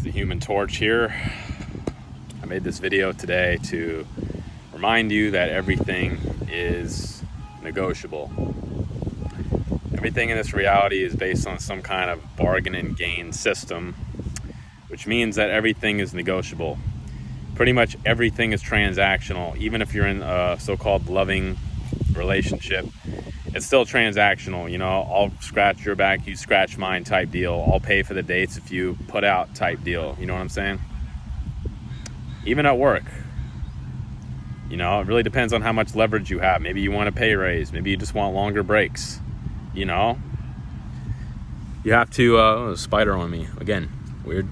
the Human Torch here. I made this video today to remind you that everything is negotiable. Everything in this reality is based on some kind of bargain and gain system, which means that everything is negotiable. Pretty much everything is transactional. Even if you're in a so-called loving relationship, it's still transactional. You know, I'll scratch your back, you scratch mine type deal. I'll pay for the dates if you put out type deal. You know what I'm saying? Even at work, you know, it really depends on how much leverage you have. Maybe you want a pay raise. Maybe you just want longer breaks. You know, you have to, spider on me again, weird.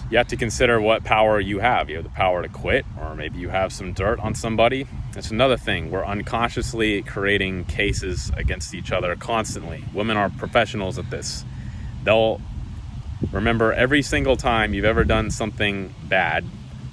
You have to consider what power you have. You have the power to quit, or maybe you have some dirt on somebody. That's another thing. We're unconsciously creating cases against each other constantly. Women are professionals at this. They'll remember every single time you've ever done something bad,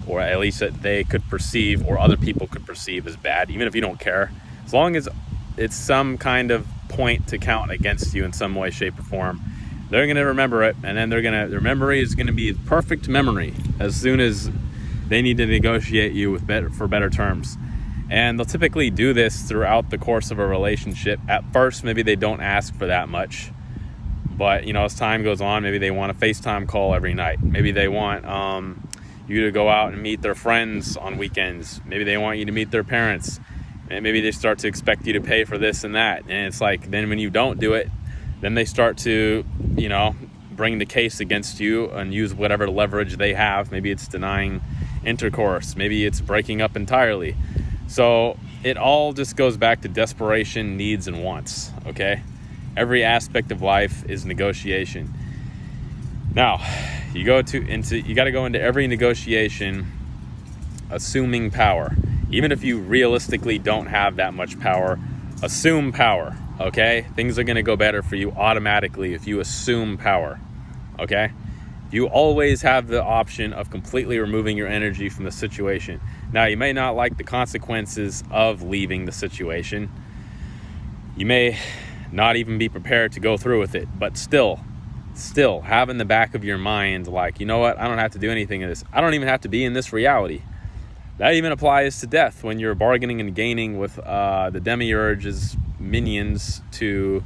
or at least that they could perceive or other people could perceive as bad, even if you don't care. As long as it's some kind of point to count against you in some way, shape, or form, they're going to remember it, and then their memory is going to be perfect memory as soon as they need to negotiate you with for better terms. And they'll typically do this throughout the course of a relationship. At first, maybe they don't ask for that much, but you know, as time goes on, maybe they want a FaceTime call every night. Maybe they want you to go out and meet their friends on weekends. Maybe they want you to meet their parents, and maybe they start to expect you to pay for this and that. And it's like, then when you don't do it, then they start to, you know, bring the case against you and use whatever leverage they have. Maybe it's denying intercourse. Maybe it's breaking up entirely. So it all just goes back to desperation, needs, and wants, okay? Every aspect of life is negotiation. Now, you got to go into every negotiation assuming power. Even if you realistically don't have that much power, assume power. Okay, things are going to go better for you automatically if you assume power. Okay, you always have the option of completely removing your energy from the situation. Now, you may not like the consequences of leaving the situation. You may not even be prepared to go through with it, but still have in the back of your mind, like, you know what, I don't have to do anything in this. I don't even have to be in this reality. That even applies to death when you're bargaining and gaining with the demiurge's minions to,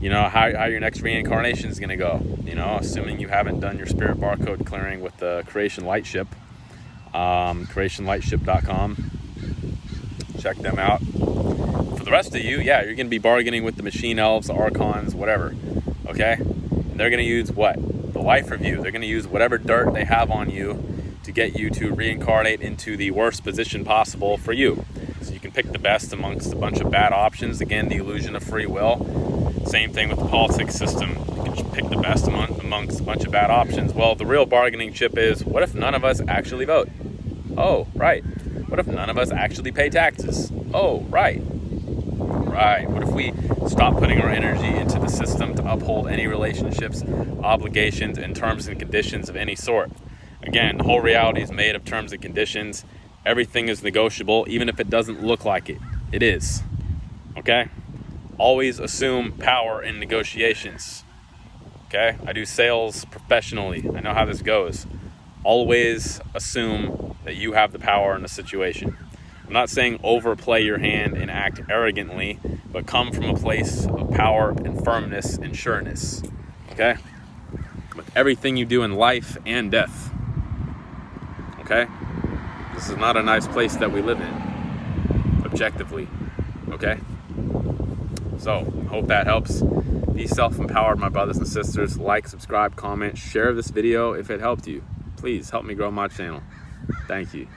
you know, how your next reincarnation is going to go. You know, assuming you haven't done your spirit barcode clearing with the Creation Lightship, creationlightship.com. Check them out. For the rest of you, yeah, you're going to be bargaining with the machine elves, the archons, whatever. Okay, and they're going to use what? The life review. They're going to use whatever dirt they have on you to get you to reincarnate into the worst position possible for you. So you can pick the best amongst a bunch of bad options. Again, the illusion of free will. Same thing with the politics system. You can pick the best amongst a bunch of bad options. Well, the real bargaining chip is, what if none of us actually vote? Oh, right. What if none of us actually pay taxes? Oh, right. Right. What if we stop putting our energy into the system to uphold any relationships, obligations, and terms and conditions of any sort? Again, the whole reality is made of terms and conditions. Everything is negotiable, even if it doesn't look like it. It is. Okay? Always assume power in negotiations. Okay? I do sales professionally. I know how this goes. Always assume that you have the power in the situation. I'm not saying overplay your hand and act arrogantly, but come from a place of power and firmness and sureness. Okay? With everything you do in life and death. Okay? This is not a nice place that we live in, objectively. Okay? So, hope that helps. Be self-empowered, my brothers and sisters. Like, subscribe, comment, share this video if it helped you. Please help me grow my channel. Thank you.